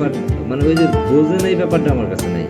ব্যাপার মানে ওই যে বোঝেন এই ব্যাপারটা আমার কাছে নাই।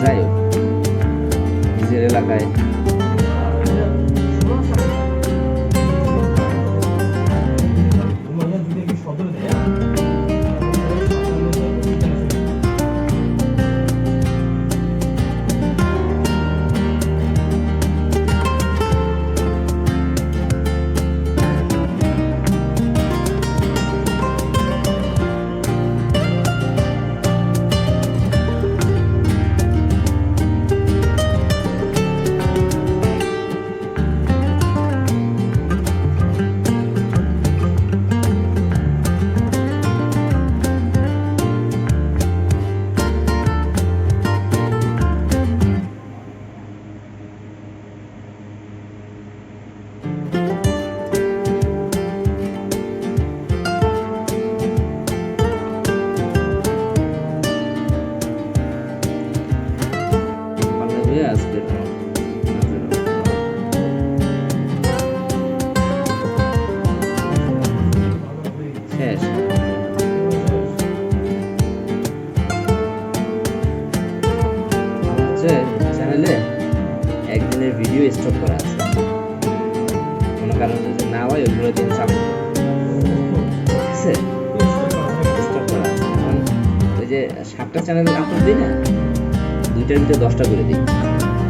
যাই হোক নিজের এলাকায় আজকে শেষ। চ্যানেলে একদিনের ভিডিও স্টক করা আছে, কোনো কারণে যদি না হয় ওইগুলো দিন সাপোর্ট আছে, স্টক করা আছে। এখন ওই যে 7টা চ্যানেল আপলোড দিই না, 2টার ভিতরে 10টা করে দিই,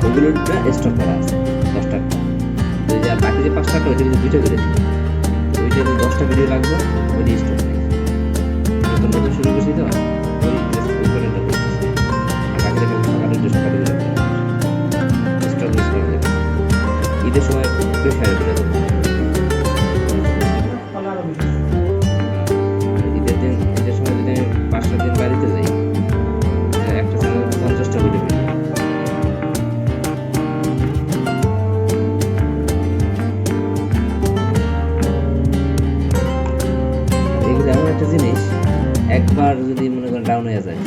ওইগুলোটা স্টক করা আছে 10টা। তো যে বাকি যে 5টা ওইটার ভিতরে 2টা করে দিই, ওইটা 10টা ভিডিও লাগবে, ওইটা স্টক নেই। নতুন নতুন শুরু করছি তো ওই কন্টেন্টটা করতেছি, বাকিটা সকালে স্টক ইউজ করে দেবো, ঈদের সময় প্রেফার করে দেবো। ঈদের সময় যদি আমি 5-7 দিন বাড়িতে যাই, একটা চ্যানেল 50টা ভিডিও পেয়ে এইগুলো এমন একটা জিনিস, একবার যদি মনে করেন ডাউন হয়ে যায়